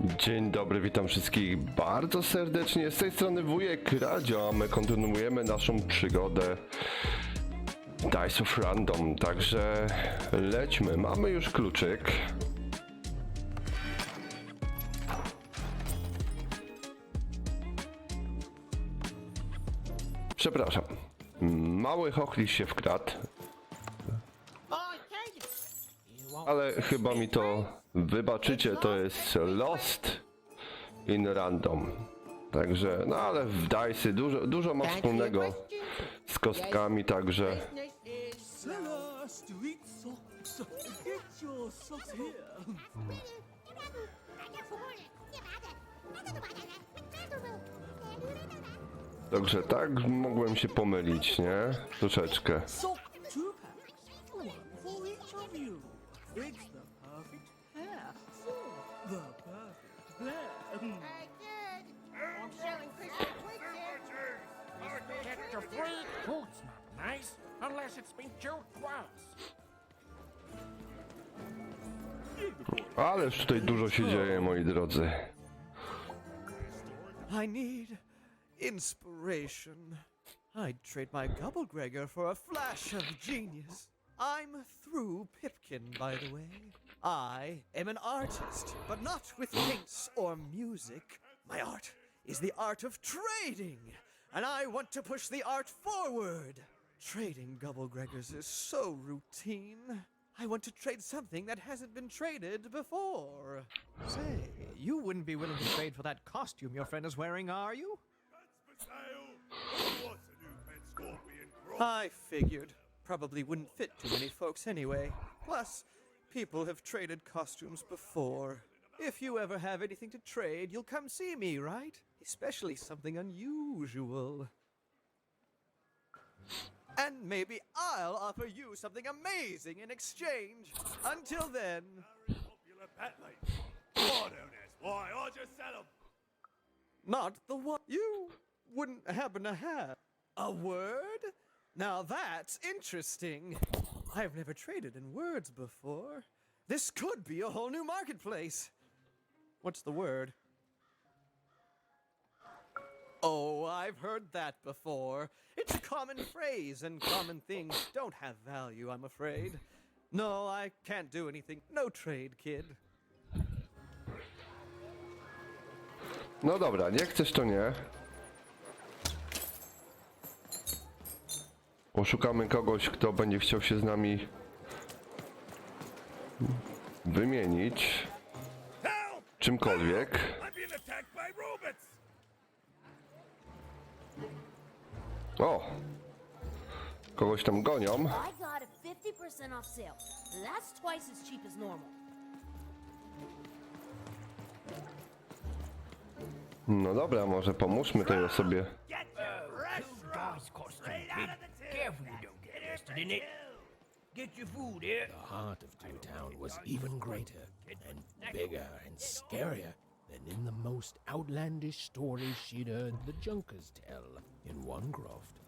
Dzień dobry, witam wszystkich bardzo serdecznie. Z tej strony wujek Radzio, a my kontynuujemy naszą przygodę Dice of Random. Także lećmy, mamy już kluczyk. Przepraszam, mały chochliś się wkradł. Ale chyba mi to wybaczycie, to jest Lost in Random. Także, no ale w Dice'y dużo ma wspólnego z kostkami, także... Także tak mogłem się pomylić, nie? Troszeczkę. Ależ tutaj dużo się dzieje, moi drodzy. I need inspiration. I'd trade my Gregor for a flash of genius. I'm through Pipkin, by the way. I am an artist, but not with paints or music. My art is the art of trading, and I want to push the art forward. Trading Gregors is so routine. I want to trade something that hasn't been traded before. Say, you wouldn't be willing to trade for that costume your friend is wearing, are you? I figured. Probably wouldn't fit too many folks anyway. Plus, people have traded costumes before. If you ever have anything to trade, you'll come see me, right? Especially something unusual. And maybe I'll offer you something amazing in exchange. Until then... Not the one you wouldn't happen to have. A word? Now that's interesting. I've never traded in words before. This could be a whole new marketplace. What's the word? Oh, I've heard that before. It's a common phrase, and common things don't have value, I'm afraid. No, I can't do anything. No trade, kid. No dobra, nie chcesz to nie. Poszukamy kogoś, kto będzie chciał się z nami wymienić czymkolwiek. O! Kogoś tam gonią. I got a 50% off sale. That's twice as cheap as normal. No dobra, może pomóżmy tej osobie. Careful you don't get arrested in it. Get your food here. The heart of Town was even greater and bigger and scarier than in the most outlandish stories she'd heard the Junkers tell in one croft.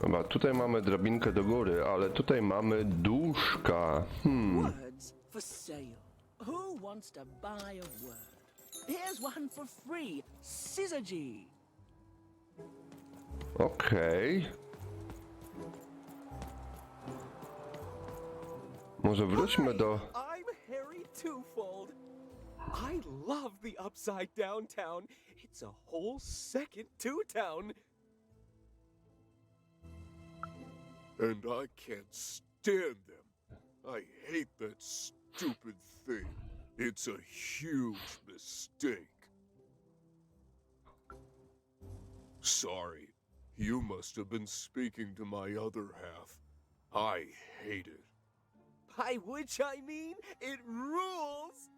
Dobra, tutaj mamy drabinkę do góry, ale tutaj mamy duszka. Words for sale. Who wants to buy a word? Here's one for free. Syzygy. Okej. Może wróćmy do... I'm Harry Twofold. I love the upside downtown. It's a whole second two-town. And I can't stand them. I hate that stupid thing. It's a huge mistake. Sorry, you must have been speaking to my other half. I hate it. By which I mean, it rules.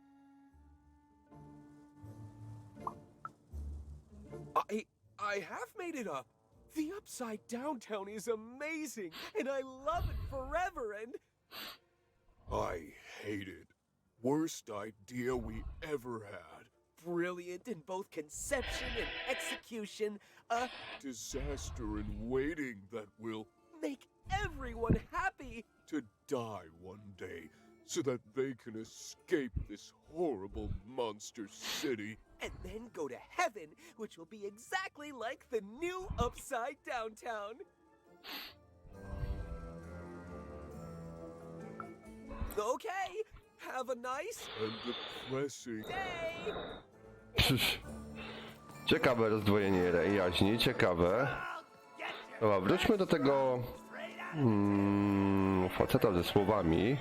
I have made it up. The upside downtown is amazing, and I love it forever, and... I hate it. Worst idea we ever had. Brilliant in both conception and execution. A Disaster in waiting that will make everyone happy. to die one day so that they can escape this horrible monster city. And then go to heaven, which will be exactly like the new upside down town. Okay, have a nice And depressing. day. Ciekawe rozdwojenie jaźni, ciekawe. Dobra, wróćmy do tego faceta ze słowami.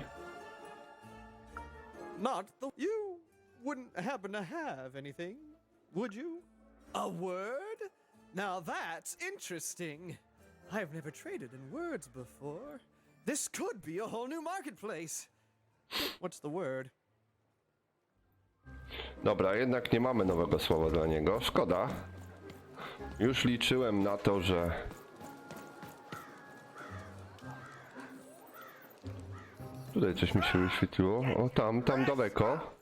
Not the. You wouldn't happen to have anything, would you? A word? Now that's interesting. I've never traded in words before. This could be a whole new marketplace. What's the word? Dobra, jednak nie mamy nowego słowa dla niego. Szkoda. Już liczyłem na to, że... Tutaj coś mi się wyświetliło. O, tam daleko.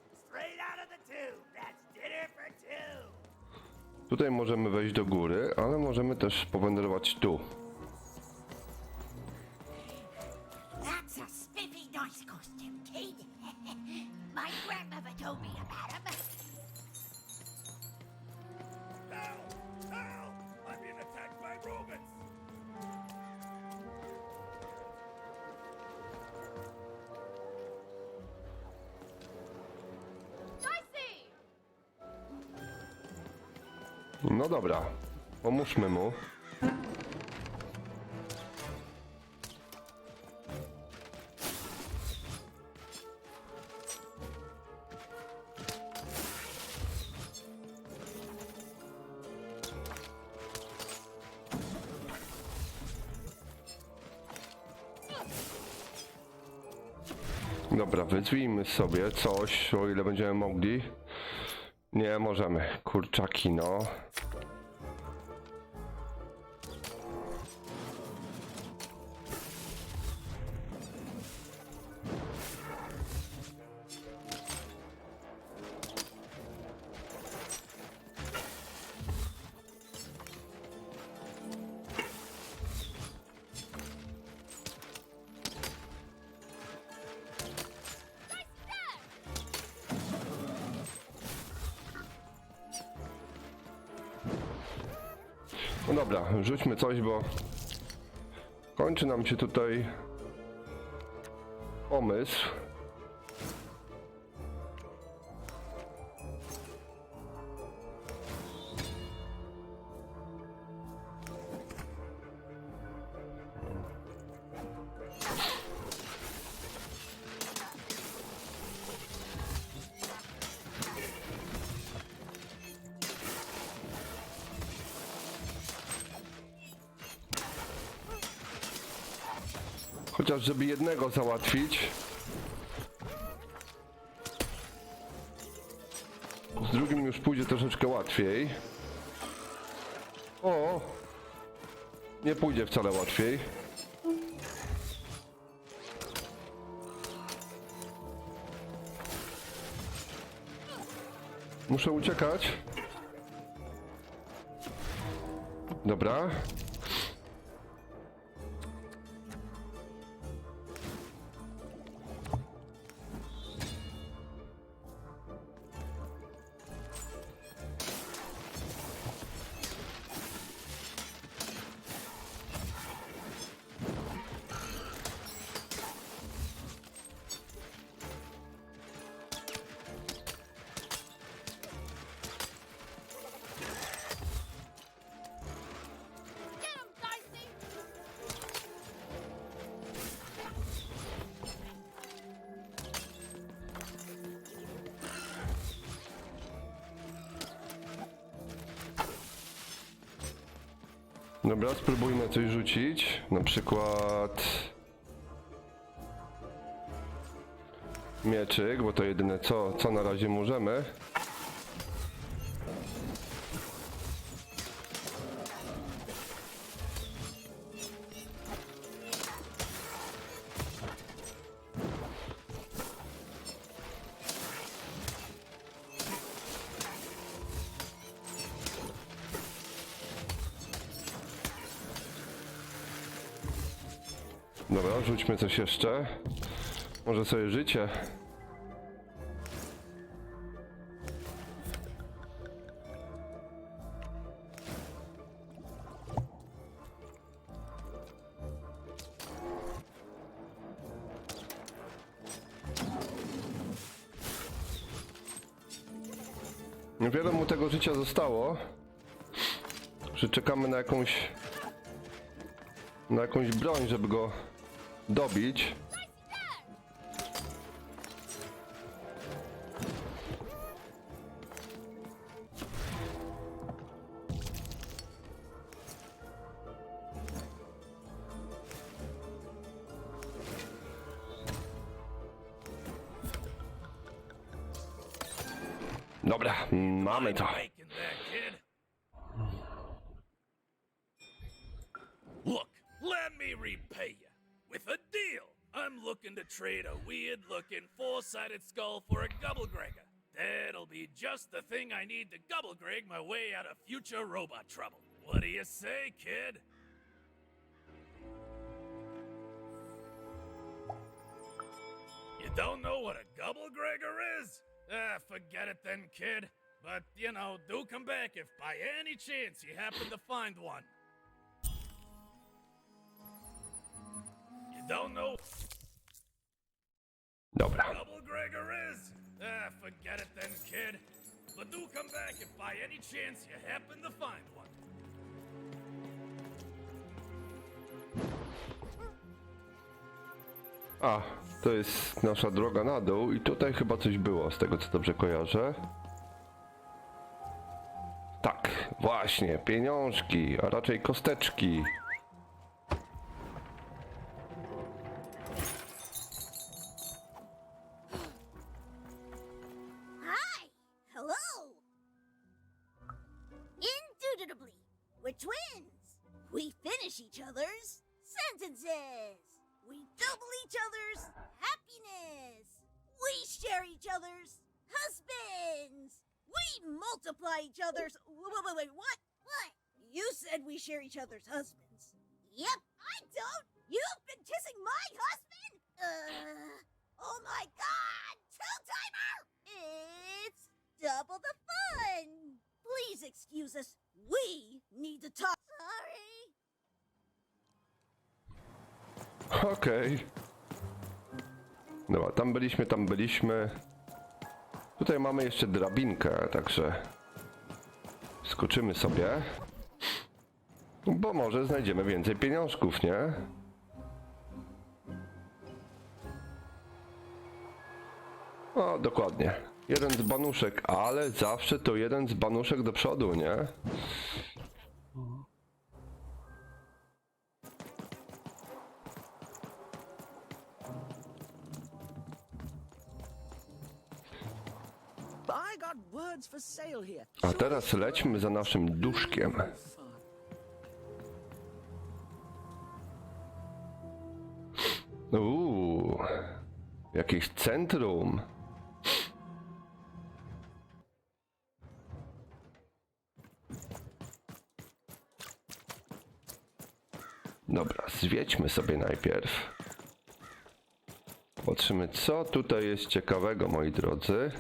Tutaj możemy wejść do góry, ale możemy też powędrować tu. That's a spiffy nice costume, kid. My grandmother told me about him. I'm being attacked by robots! No dobra, pomóżmy mu. Dobra, wyzwijmy sobie coś, o ile będziemy mogli. Nie możemy, kurczaki, no. No dobra, rzućmy coś, bo kończy nam się tutaj pomysł. Chociaż żeby jednego załatwić. Z drugim już pójdzie troszeczkę łatwiej. O! Nie pójdzie wcale łatwiej. Muszę uciekać. Dobra. Dobra, spróbujmy coś rzucić. Na przykład mieczyk, bo to jedyne co na razie możemy. Dobra, rzućmy coś jeszcze. Może sobie życie. Niewiele mu tego życia zostało, że czekamy na jakąś broń, żeby go dobić. Dobra, mamy to. Making that, kid. Look, let me repay you with a deal. I'm looking to trade a weird-looking four-sided skull for a gobblegregger. That'll be just the thing I need to gobblegreg my way out of future robot trouble. What do you say, kid? You don't know what a gobblegregger is? Forget it then, kid. But, you know, do come back if by any chance you happen to find one. You don't know Dobra. what a gobblegregger is? Forget it then, kid. But do come back if by any chance you happen to find one. A, to jest nasza droga na dół i tutaj chyba coś było, z tego co dobrze kojarzę. Tak, właśnie, pieniążki, a raczej kosteczki. Hi! Hello! Indubitably, we're twins. We finish each other's sentences. We double each other's happiness. We share each other's husbands. We multiply each other's... Wait, what? What? You said we share each other's husbands. Yep, I don't. You've been kissing my husband? Oh my god! Two-timer! It's double the fun. Please excuse us. We need to talk. Sorry. Okej. Dobra, tam byliśmy. Tutaj mamy jeszcze drabinkę, także skoczymy sobie. Bo może znajdziemy więcej pieniążków, nie? O, dokładnie. Jeden dzbanuszek, ale zawsze to jeden dzbanuszek do przodu, nie? I got words for sale here. A teraz lećmy za naszym duszkiem. Jakieś centrum. Dobra, zwiedźmy sobie najpierw. Patrzymy, co tutaj jest ciekawego, moi drodzy.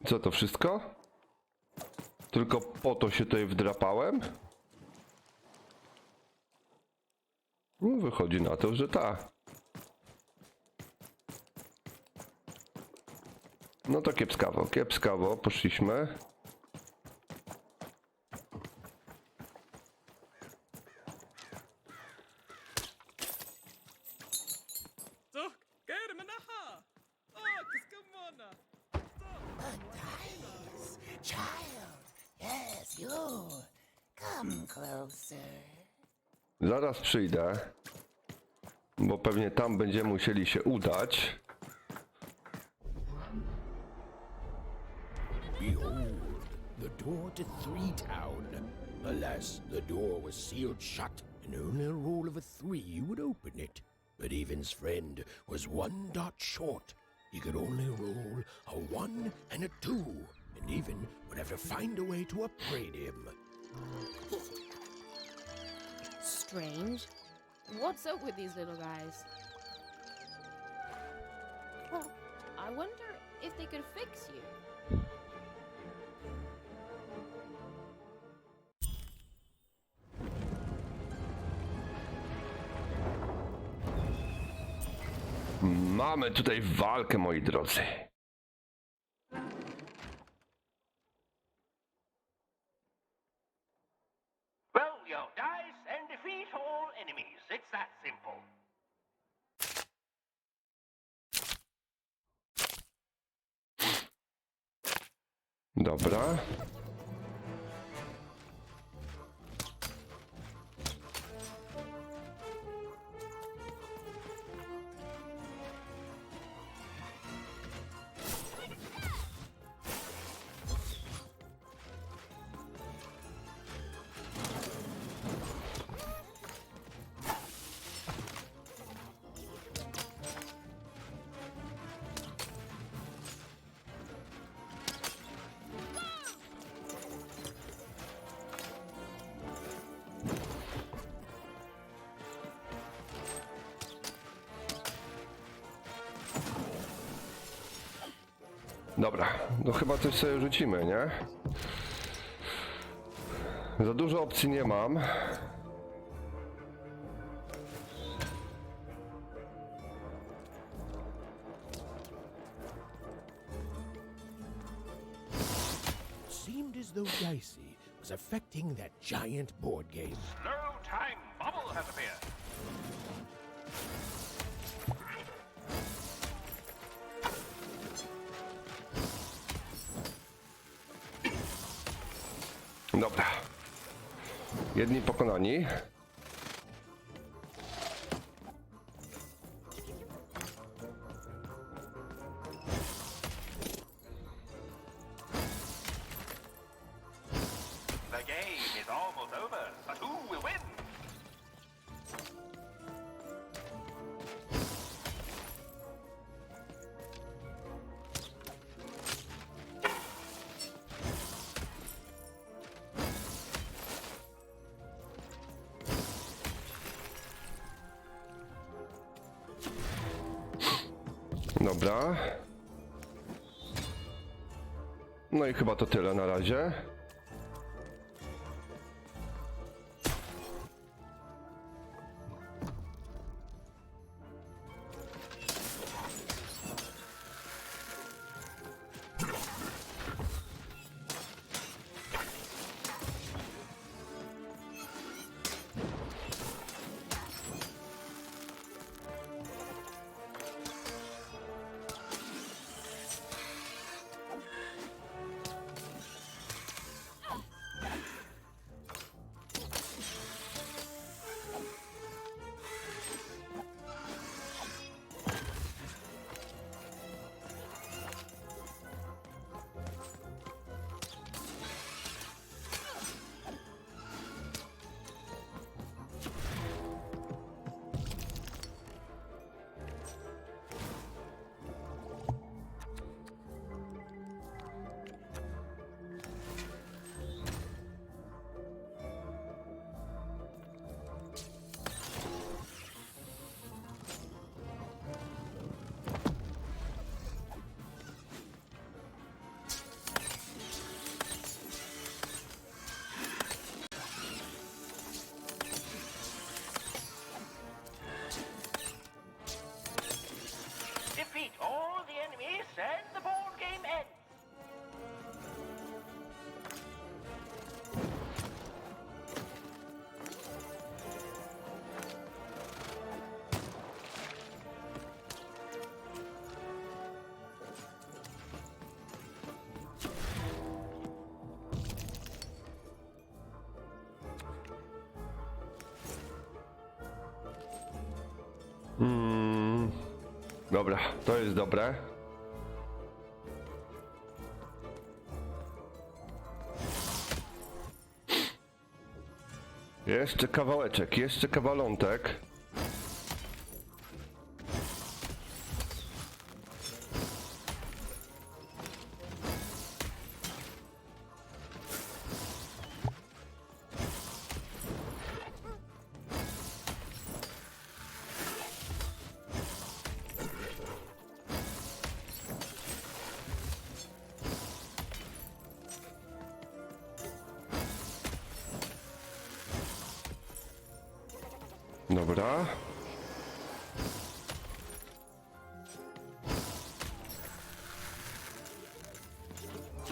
Co to wszystko? Tylko po to się tutaj wdrapałem? No, wychodzi na to, że tak. No to kiepskawo, poszliśmy. Child, yes, you. Come closer. Zaraz przyjdę, bo pewnie tam będziemy musieli się udać. Behold, the door to Three Town. Alas, the door was sealed shut, and only a roll of a 3 would open it. but Even's friend was 1 dot short. He could only roll a 1 and a 2, and Even would have to find a way to upgrade him. Strange. What's up with these little guys? Well, I wonder if they could fix you. Mamy tutaj walkę, moi drodzy. Roll your dice and defeat all enemies. It's that simple. Dobra. Dobra, no chyba coś sobie rzucimy, nie? Za dużo opcji nie mam. Seemed as though Dicey was affecting that giant board game. Slow time bubble has appeared. Dobra. Jedni pokonani. The game is almost over, but who will win? Dobra. No i chyba to tyle na razie. Defeat all the enemies and the board game ends. Dobra, to jest dobre. Jeszcze kawałeczek, jeszcze kawalątek. Dobra.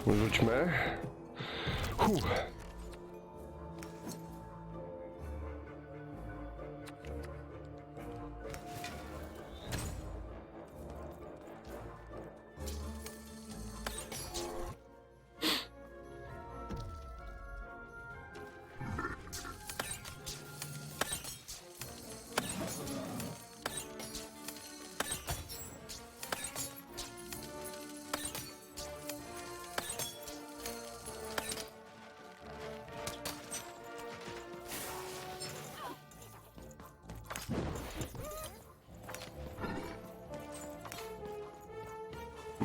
Rzućmy.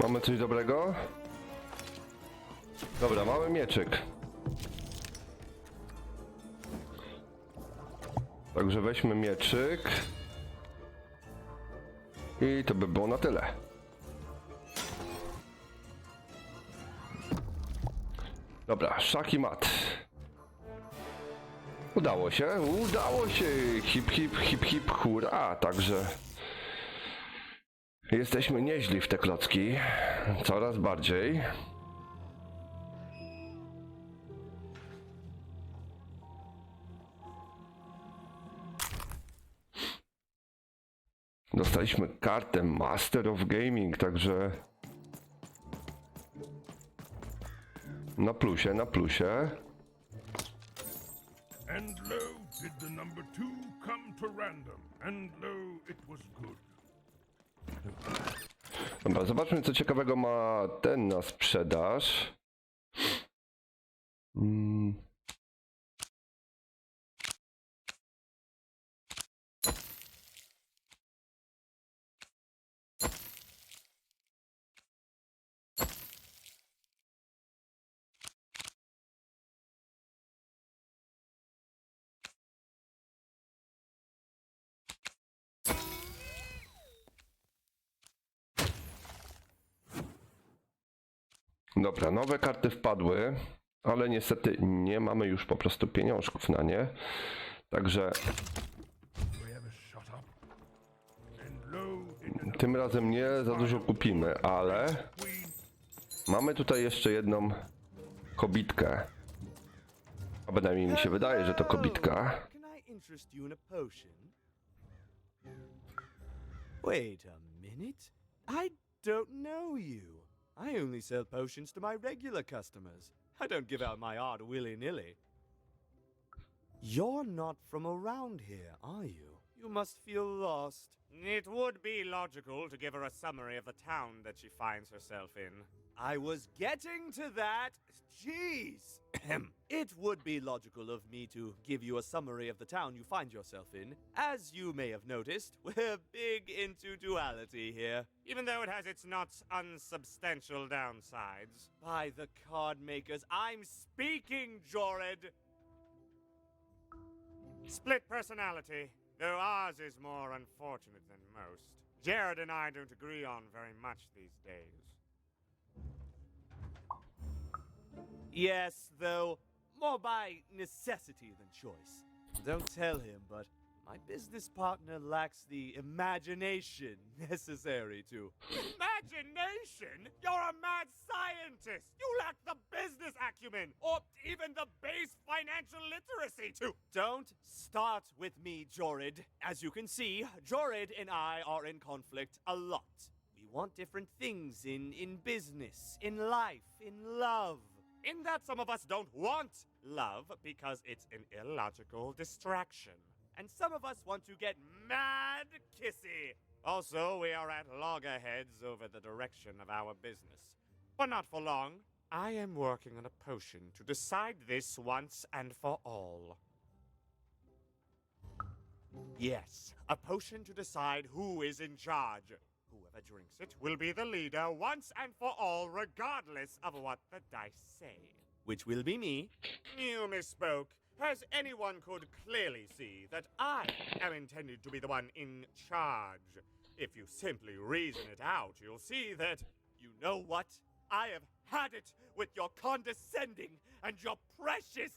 Mamy coś dobrego? Dobra, mamy mieczyk. Także weźmy mieczyk. I to by było na tyle. Dobra, szach i mat. Udało się, udało się! Hip, hip, hip, hip, hurra! Także jesteśmy nieźli w te klocki. Coraz bardziej. Dostaliśmy kartę Master of Gaming, także na plusie, na plusie. And lo, did the number 2 come to random, and lo, it was good. Dobra, zobaczmy, co ciekawego ma ten na sprzedaż. Dobra, nowe karty wpadły, ale niestety nie mamy już po prostu pieniążków na nie. Także tym razem nie za dużo kupimy, ale mamy tutaj jeszcze jedną kobitkę. A bynajmniej mi się wydaje, że to kobitka. Wait a minute. I don't know you. I only sell potions to my regular customers. I don't give out my art willy-nilly. You're not from around here, are you? You must feel lost. It would be logical to give her a summary of the town that she finds herself in. I was getting to that. Jeez. It would be logical of me to give you a summary of the town you find yourself in. As you may have noticed, we're big into duality here. Even though it has its not unsubstantial downsides. By the card makers, I'm speaking, Jorid. Split personality, though ours is more unfortunate than most. Jared and I don't agree on very much these days. Yes, though, more by necessity than choice. Don't tell him, but my business partner lacks the imagination necessary to... Imagination? You're a mad scientist! You lack the business acumen, or even the base financial literacy to... Don't start with me, Jorid. As you can see, Jorid and I are in conflict a lot. We want different things in business, in life, in love. In that some of us don't want love because it's an illogical distraction. And some of us want to get Mad kissy! Also, we are at loggerheads over the direction of our business. But not for long. I am working on a potion to decide this once and for all. Yes, a potion to decide who is in charge. Whoever drinks it will be the leader once and for all, regardless of what the dice say. Which will be me. You misspoke, as anyone could clearly see that I am intended to be the one in charge. If you simply reason it out, you'll see that... You know what? I have had it with your condescending and your precious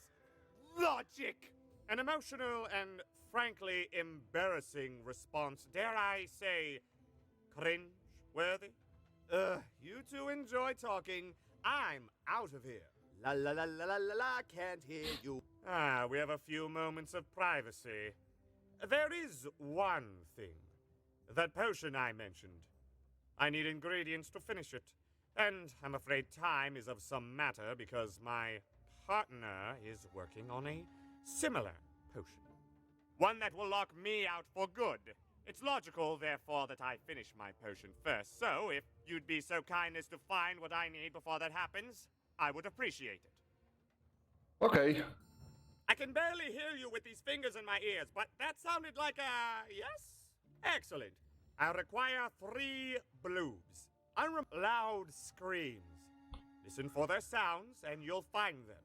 logic. An emotional and frankly embarrassing response. Dare I say, cringe-worthy? You two enjoy talking. I'm out of here. La la la la la la la, can't hear you. We have a few moments of privacy. There is one thing. That potion I mentioned. I need ingredients to finish it. And I'm afraid time is of some matter because my partner is working on a similar potion. One that will lock me out for good. It's logical, therefore, that I finish my potion first. So, if you'd be so kind as to find what I need before that happens, I would appreciate it. Okej. I can barely hear you with these fingers in my ears, but that sounded like a yes? Excellent. I require 3 bloobs. Loud screams. Listen for their sounds, and you'll find them.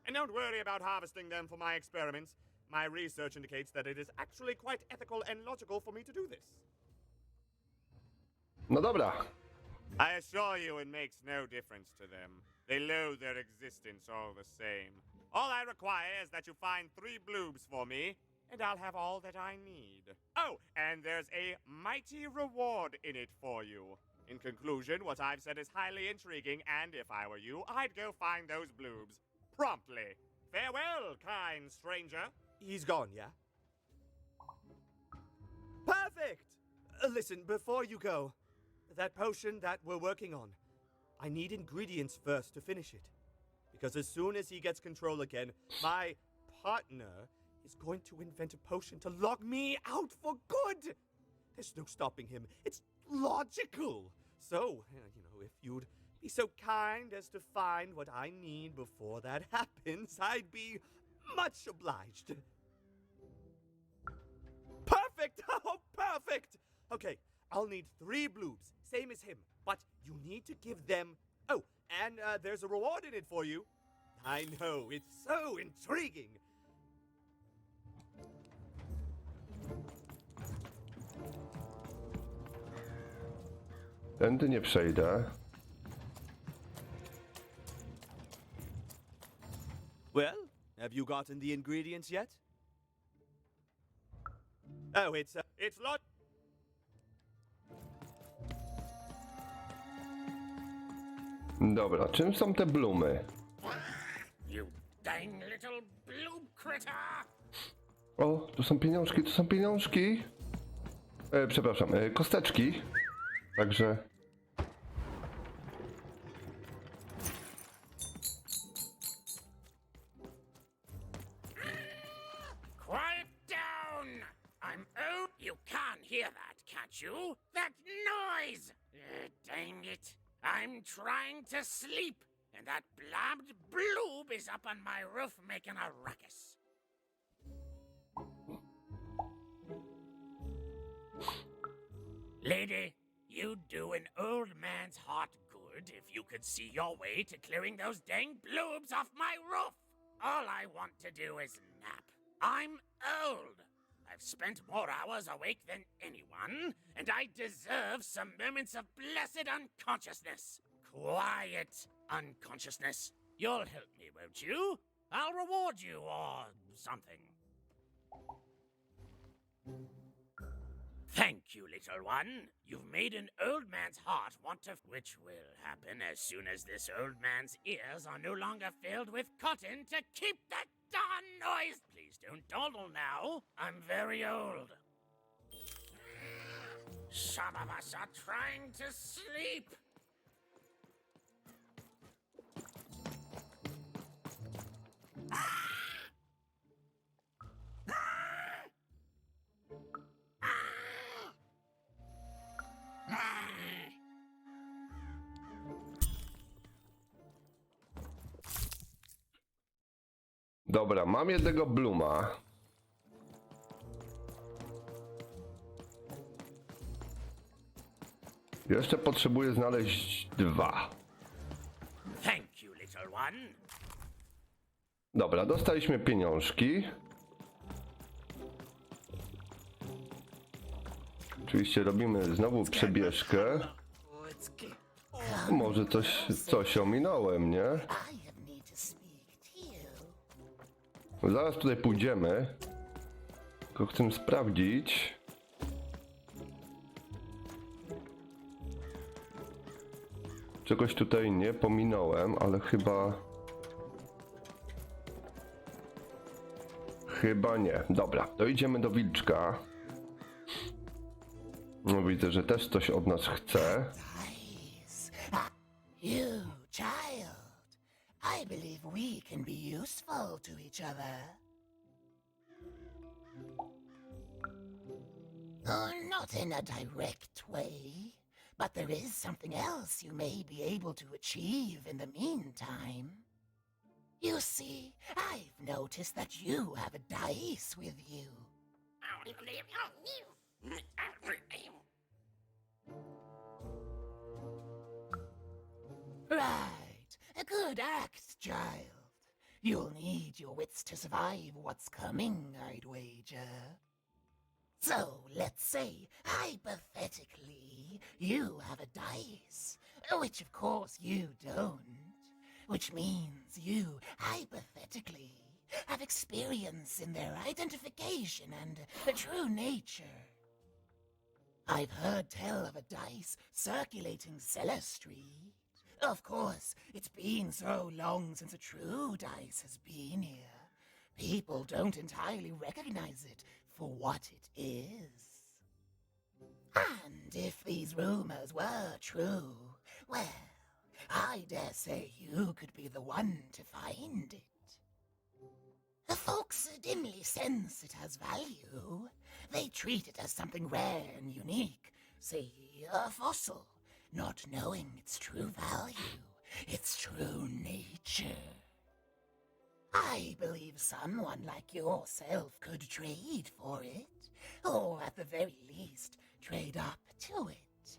And don't worry about harvesting them for my experiments. My research indicates that it is actually quite ethical and logical for me to do this. No dobra. I assure you it makes no difference to them. They loathe their existence all the same. All I require is that you find 3 bloobs for me, and I'll have all that I need. Oh, and there's a mighty reward in it for you. In conclusion, what I've said is highly intriguing, and if I were you, I'd go find those bloobs. Promptly. Farewell, kind stranger. He's gone, yeah? Perfect! Listen, before you go, that potion that we're working on, I need ingredients first to finish it. Because as soon as he gets control again, my partner is going to invent a potion to lock me out for good. There's no stopping him. It's logical. So, if you'd be so kind as to find what I need before that happens, I'd be much obliged. Perfect! Oh, perfect! Okay, I'll need 3 bloobs, same as him, but you need to give them... Oh, and there's a reward in it for you. I know, it's so intriguing. Tędy nie przejdę. Well, have you gotten the ingredients yet? Oh, it's lot... Dobra, czym są te blumy? You dang little blue critter! O, tu są pieniążki, tu są pieniążki. Przepraszam, kosteczki. Także... Quiet down! I'm old. You can't hear that, can't you? That noise! Dang it. I'm trying to sleep, and that blabbed bloob is up on my roof making a ruckus. Lady, you'd do an old man's heart good if you could see your way to clearing those dang bloobs off my roof. All I want to do is nap. I'm old. I've spent more hours awake than anyone, and I deserve some moments of blessed unconsciousness. Quiet unconsciousness. You'll help me, won't you? I'll reward you or something. Thank you, little one. You've made an old man's heart want to... Which will happen as soon as this old man's ears are no longer filled with cotton to keep that darn noise. Please don't dawdle now. I'm very old. Some of us are trying to sleep. Dobra, mam jednego bluma. Jeszcze potrzebuję znaleźć 2. Thank you, little one. Dobra, dostaliśmy pieniążki. Oczywiście robimy znowu przebieżkę. Może coś ominąłem, nie? Zaraz tutaj pójdziemy. Tylko chcę sprawdzić. Czegoś tutaj nie pominąłem, ale chyba nie. Dobra, to idziemy do wilczka. No, widzę, że też coś od nas chce. You, child. I believe we can be useful to each other. Not in a direct way, but there is something else you may be able to achieve in the meantime. You see, I've noticed that you have a dice with you. Right, a good act, child. You'll need your wits to survive what's coming, I'd wager. So, let's say, hypothetically, you have a dice, which of course you don't, which means you, hypothetically, have experience in their identification and true nature. I've heard tell of a dice circulating Cellar Street. Of course, it's been so long since a true dice has been here. People don't entirely recognize it for what it is. And if these rumors were true, well, I dare say you could be the one to find it. The folks dimly sense it has value. They treat it as something rare and unique, say a fossil, not knowing its true value, its true nature. I believe someone like yourself could trade for it, or at the very least, trade up to it.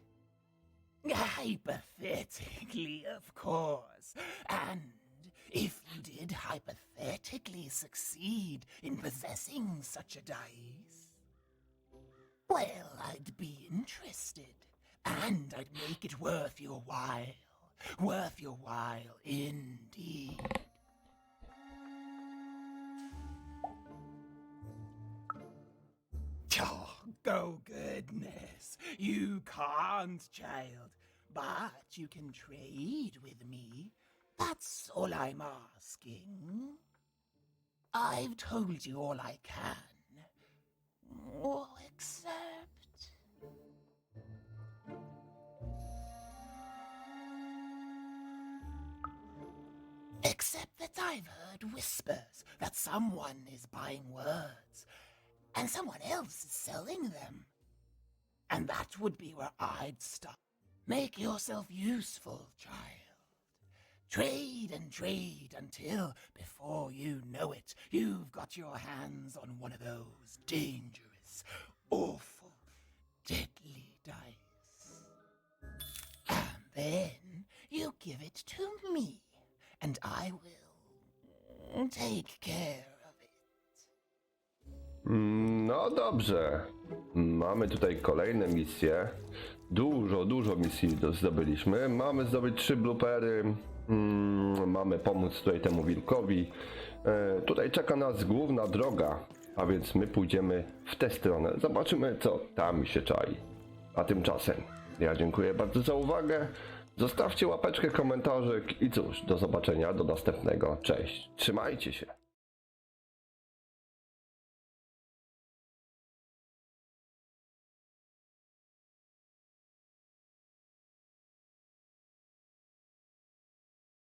Hypothetically, of course, and if you did hypothetically succeed in possessing such a dice, well, I'd be interested, and I'd make it worth your while indeed. Oh, goodness, you can't, child, but you can trade with me. That's all I'm asking. I've told you all I can. Oh, except... Except that I've heard whispers that someone is buying words, and someone else is selling them. And that would be where I'd stop. Make yourself useful, child. Trade and trade until, before you know it, you've got your hands on one of those dangerous, awful, deadly dice. And then you give it to me, and I will take care. No dobrze. Mamy tutaj kolejne misje. Dużo misji zdobyliśmy. Mamy zdobyć 3 bloopery. Mamy pomóc tutaj temu wilkowi. Tutaj czeka nas główna droga, a więc my pójdziemy w tę stronę. Zobaczymy, co tam się czai. A tymczasem ja dziękuję bardzo za uwagę. Zostawcie łapeczkę, komentarzyk i cóż, do zobaczenia, do następnego. Cześć, trzymajcie się.